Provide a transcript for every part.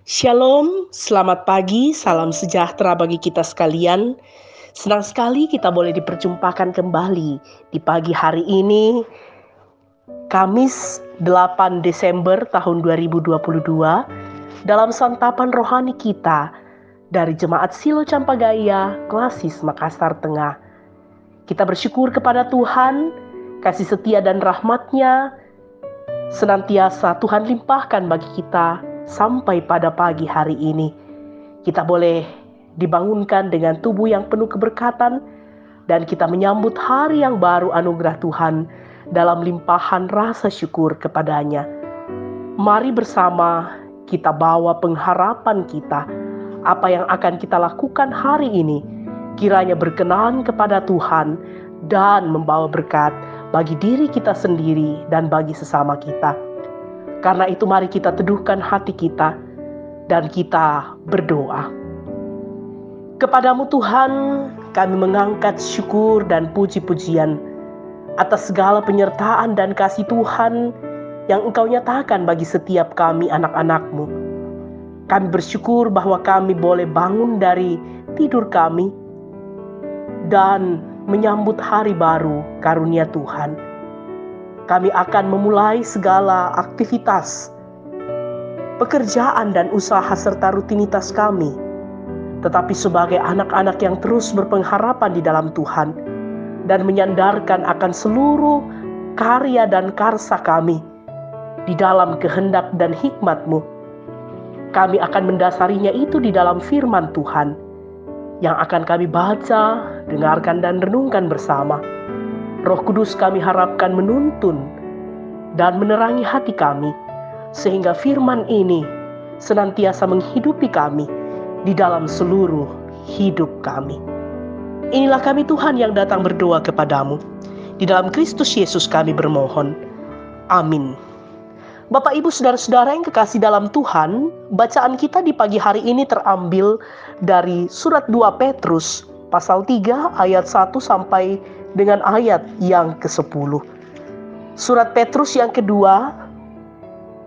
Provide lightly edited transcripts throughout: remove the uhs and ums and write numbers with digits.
Shalom, selamat pagi, salam sejahtera bagi kita sekalian. Senang sekali kita boleh diperjumpakan kembali di pagi hari ini, Kamis 8 Desember tahun 2022, dalam santapan rohani kita dari Jemaat Silo Campagaya, Klasis Makassar Tengah. Kita bersyukur kepada Tuhan, kasih setia dan rahmat-Nya senantiasa Tuhan limpahkan bagi kita sampai pada pagi hari ini. Kita boleh dibangunkan dengan tubuh yang penuh keberkatan dan kita menyambut hari yang baru anugerah Tuhan dalam limpahan rasa syukur kepadanya. Mari bersama kita bawa pengharapan kita, apa yang akan kita lakukan hari ini, kiranya berkenan kepada Tuhan dan membawa berkat bagi diri kita sendiri dan bagi sesama kita. Karena itu mari kita teduhkan hati kita dan kita berdoa. Kepadamu Tuhan, kami mengangkat syukur dan puji-pujian atas segala penyertaan dan kasih Tuhan yang Engkau nyatakan bagi setiap kami anak-anak-Mu. Kami bersyukur bahwa kami boleh bangun dari tidur kami dan menyambut hari baru karunia Tuhan. Kami akan memulai segala aktivitas, pekerjaan dan usaha serta rutinitas kami, tetapi sebagai anak-anak yang terus berpengharapan di dalam Tuhan dan menyandarkan akan seluruh karya dan karsa kami di dalam kehendak dan hikmat-Mu. Kami akan mendasarinya itu di dalam firman Tuhan yang akan kami baca, dengarkan dan renungkan bersama. Roh Kudus kami harapkan menuntun dan menerangi hati kami, sehingga firman ini senantiasa menghidupi kami di dalam seluruh hidup kami. Inilah kami Tuhan yang datang berdoa kepadamu. Di dalam Kristus Yesus kami bermohon. Amin. Bapak Ibu Saudara-saudara yang kekasih dalam Tuhan, bacaan kita di pagi hari ini terambil dari surat 2 Petrus pasal 3 ayat 1 sampai dengan ayat yang ke-10. Surat Petrus yang kedua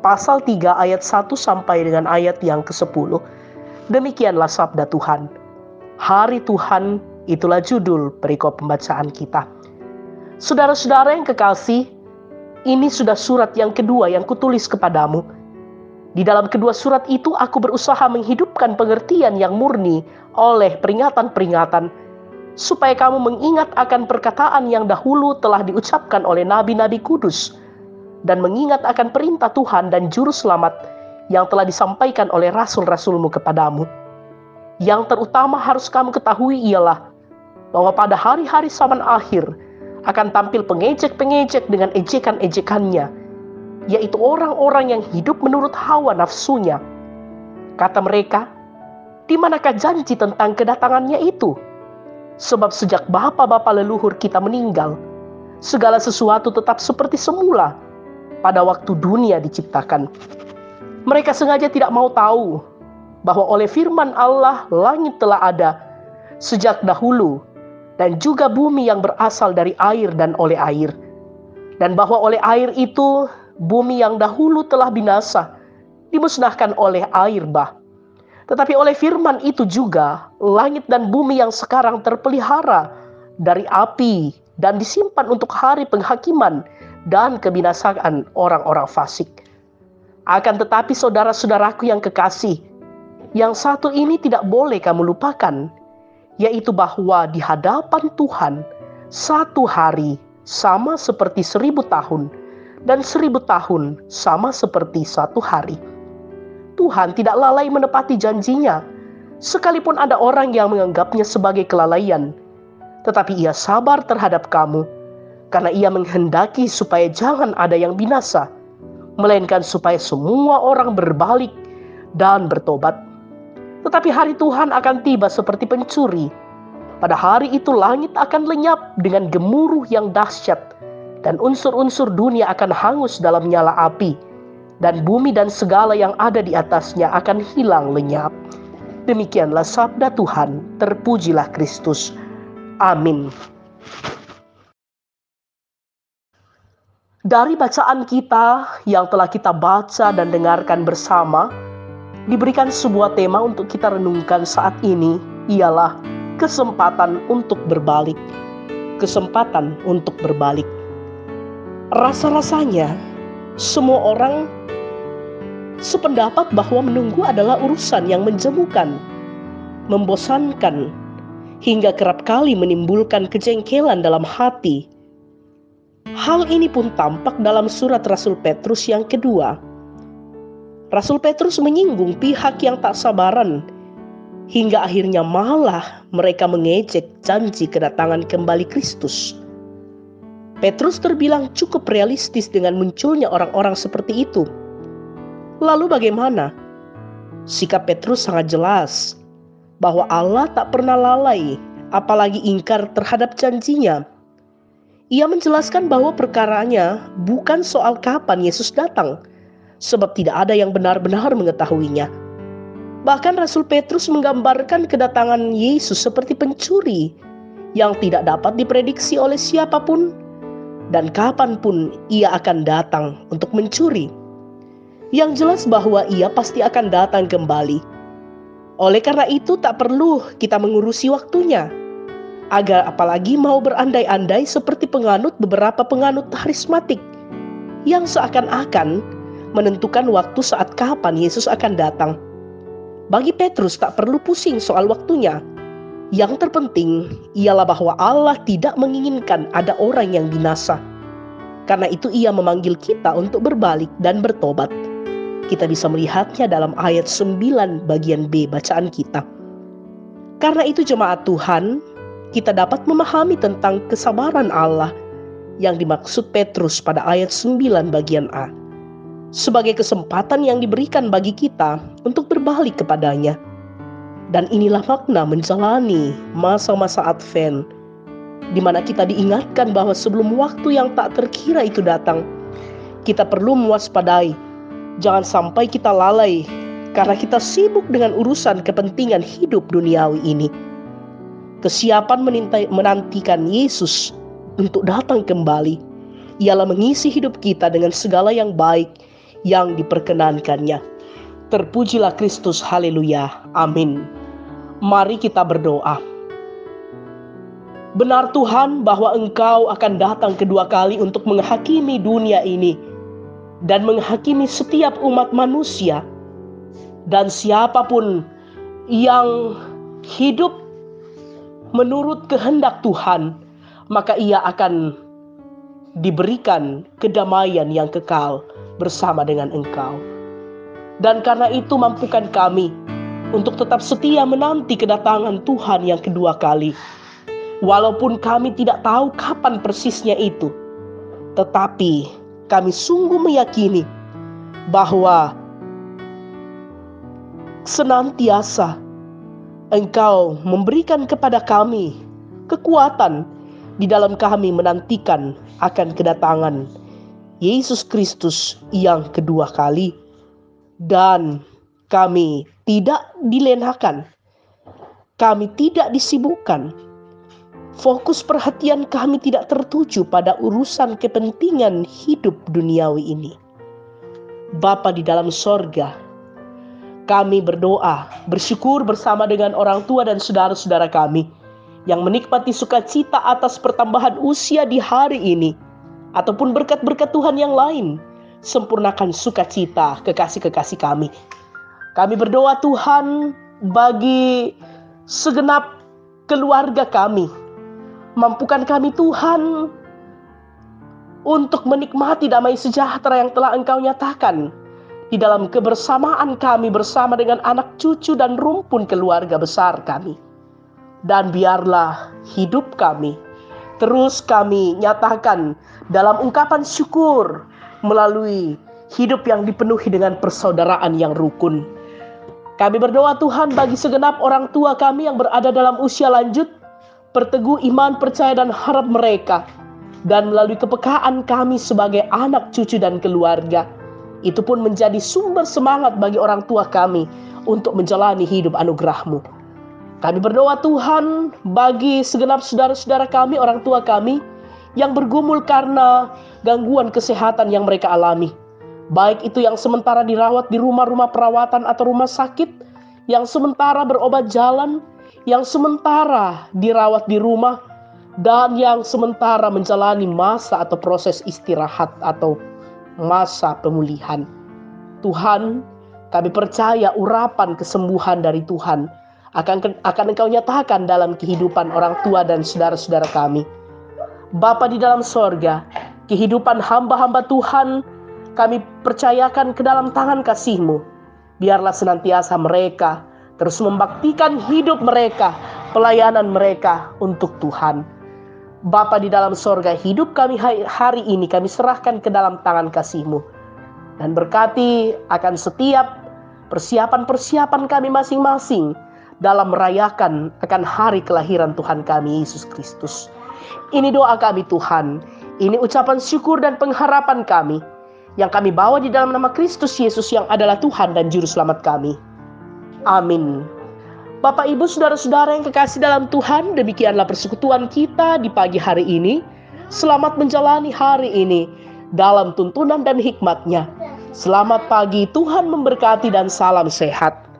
pasal 3 ayat 1 sampai dengan ayat yang ke-10. Demikianlah sabda Tuhan. Hari Tuhan, itulah judul perikop pembacaan kita. Saudara-saudara yang kekasih, ini sudah surat yang kedua yang kutulis kepadamu. Di dalam kedua surat itu aku berusaha menghidupkan pengertian yang murni oleh peringatan-peringatan, supaya kamu mengingat akan perkataan yang dahulu telah diucapkan oleh nabi-nabi kudus, dan mengingat akan perintah Tuhan dan juru selamat yang telah disampaikan oleh rasul-rasulmu kepadamu. Yang terutama harus kamu ketahui ialah bahwa pada hari-hari zaman akhir akan tampil pengejek-pengejek dengan ejekan-ejekannya, yaitu orang-orang yang hidup menurut hawa nafsunya. Kata mereka, di manakah janji tentang kedatangannya itu? Sebab sejak bapa-bapa leluhur kita meninggal, segala sesuatu tetap seperti semula pada waktu dunia diciptakan. Mereka sengaja tidak mau tahu bahwa oleh firman Allah langit telah ada sejak dahulu, dan juga bumi yang berasal dari air dan oleh air. Dan bahwa oleh air itu bumi yang dahulu telah binasa dimusnahkan oleh air bah. Tetapi oleh firman itu juga langit dan bumi yang sekarang terpelihara dari api dan disimpan untuk hari penghakiman dan kebinasaan orang-orang fasik. Akan tetapi saudara-saudaraku yang kekasih, yang satu ini tidak boleh kamu lupakan, yaitu bahwa di hadapan Tuhan satu hari sama seperti 1000 tahun, dan 1000 tahun sama seperti satu hari. Tuhan tidak lalai menepati janjinya, sekalipun ada orang yang menganggapnya sebagai kelalaian. Tetapi Ia sabar terhadap kamu, karena Ia menghendaki supaya jangan ada yang binasa, melainkan supaya semua orang berbalik dan bertobat. Tetapi hari Tuhan akan tiba seperti pencuri. Pada hari itu langit akan lenyap dengan gemuruh yang dahsyat, dan unsur-unsur dunia akan hangus dalam nyala api, dan bumi dan segala yang ada di atasnya akan hilang lenyap. Demikianlah sabda Tuhan, terpujilah Kristus. Amin. Dari bacaan kita yang telah kita baca dan dengarkan bersama, diberikan sebuah tema untuk kita renungkan saat ini, ialah kesempatan untuk berbalik. Kesempatan untuk berbalik. Rasa-rasanya semua orang sependapat bahwa menunggu adalah urusan yang menjemukan, membosankan, hingga kerap kali menimbulkan kejengkelan dalam hati. Hal ini pun tampak dalam surat Rasul Petrus yang kedua. Rasul Petrus menyinggung pihak yang tak sabaran, hingga akhirnya malah mereka mengejek janji kedatangan kembali Kristus. Petrus terbilang cukup realistis dengan munculnya orang-orang seperti itu. Lalu bagaimana? Sikap Petrus sangat jelas bahwa Allah tak pernah lalai, apalagi ingkar terhadap janjinya. Ia menjelaskan bahwa perkaranya bukan soal kapan Yesus datang, sebab tidak ada yang benar-benar mengetahuinya. Bahkan Rasul Petrus menggambarkan kedatangan Yesus seperti pencuri yang tidak dapat diprediksi oleh siapapun dan kapanpun ia akan datang untuk mencuri. Yang jelas bahwa ia pasti akan datang kembali. Oleh karena itu tak perlu kita mengurusi waktunya, agar apalagi mau berandai-andai seperti beberapa penganut karismatik yang seakan-akan menentukan waktu saat kapan Yesus akan datang. Bagi Petrus tak perlu pusing soal waktunya. Yang terpenting ialah bahwa Allah tidak menginginkan ada orang yang binasa. Karena itu ia memanggil kita untuk berbalik dan bertobat. Kita bisa melihatnya dalam ayat 9 bagian B bacaan kita. Karena itu jemaat Tuhan, kita dapat memahami tentang kesabaran Allah yang dimaksud Petrus pada ayat 9 bagian A. Sebagai kesempatan yang diberikan bagi kita untuk berbalik kepadanya. Dan inilah makna menjalani masa-masa Advent, di mana kita diingatkan bahwa sebelum waktu yang tak terkira itu datang, kita perlu mewaspadai. Jangan sampai kita lalai karena kita sibuk dengan urusan kepentingan hidup duniawi ini. Kesiapan menantikan Yesus untuk datang kembali ialah mengisi hidup kita dengan segala yang baik yang diperkenankannya. Terpujilah Kristus, haleluya, amin. Mari kita berdoa. Benar Tuhan bahwa Engkau akan datang kedua kali untuk menghakimi dunia ini dan menghakimi setiap umat manusia, dan siapapun yang hidup menurut kehendak Tuhan, maka ia akan diberikan kedamaian yang kekal bersama dengan Engkau. Dan karena itu mampukan kami untuk tetap setia menanti kedatangan Tuhan yang kedua kali. Walaupun kami tidak tahu kapan persisnya itu, tetapi kami sungguh meyakini bahwa senantiasa Engkau memberikan kepada kami kekuatan di dalam kami menantikan akan kedatangan Yesus Kristus yang kedua kali. Dan kami tidak dilenakan, kami tidak disibukkan. Fokus perhatian kami tidak tertuju pada urusan kepentingan hidup duniawi ini. Bapa di dalam sorga, kami berdoa, bersyukur bersama dengan orang tua dan saudara-saudara kami yang menikmati sukacita atas pertambahan usia di hari ini, ataupun berkat-berkat Tuhan yang lain. Sempurnakan sukacita kekasih-kekasih kami. Kami berdoa Tuhan bagi segenap keluarga kami. Mampukan kami Tuhan untuk menikmati damai sejahtera yang telah Engkau nyatakan di dalam kebersamaan kami bersama dengan anak cucu dan rumpun keluarga besar kami. Dan biarlah hidup kami terus kami nyatakan dalam ungkapan syukur melalui hidup yang dipenuhi dengan persaudaraan yang rukun. Kami berdoa Tuhan bagi segenap orang tua kami yang berada dalam usia lanjut, perteguh iman, percaya dan harap mereka, dan melalui kepekaan kami sebagai anak cucu dan keluarga, itu pun menjadi sumber semangat bagi orang tua kami untuk menjalani hidup anugerah-Mu. Kami berdoa Tuhan bagi segenap saudara-saudara kami, orang tua kami yang bergumul karena gangguan kesehatan yang mereka alami. baik itu yang sementara dirawat di rumah-rumah perawatan atau rumah sakit, yang sementara berobat jalan, yang sementara dirawat di rumah, dan yang sementara menjalani masa atau proses istirahat atau masa pemulihan. Tuhan, kami percaya urapan kesembuhan dari Tuhan akan Engkau nyatakan dalam kehidupan orang tua dan saudara-saudara kami. Bapa di dalam sorga, kehidupan hamba-hamba Tuhan kami percayakan ke dalam tangan kasih-Mu. Biarlah senantiasa mereka terus membaktikan hidup mereka, pelayanan mereka untuk Tuhan. Bapa di dalam sorga, hidup kami hari ini kami serahkan ke dalam tangan kasih-Mu. Dan berkati akan setiap persiapan-persiapan kami masing-masing dalam merayakan akan hari kelahiran Tuhan kami Yesus Kristus. Ini doa kami Tuhan, ini ucapan syukur dan pengharapan kami yang kami bawa di dalam nama Kristus Yesus yang adalah Tuhan dan Juru Selamat kami. Amin. Bapak, Ibu, saudara-saudara yang kekasih dalam Tuhan, demikianlah persekutuan kita di pagi hari ini. Selamat menjalani hari ini dalam tuntunan dan hikmat-Nya. Selamat pagi, Tuhan memberkati dan salam sehat.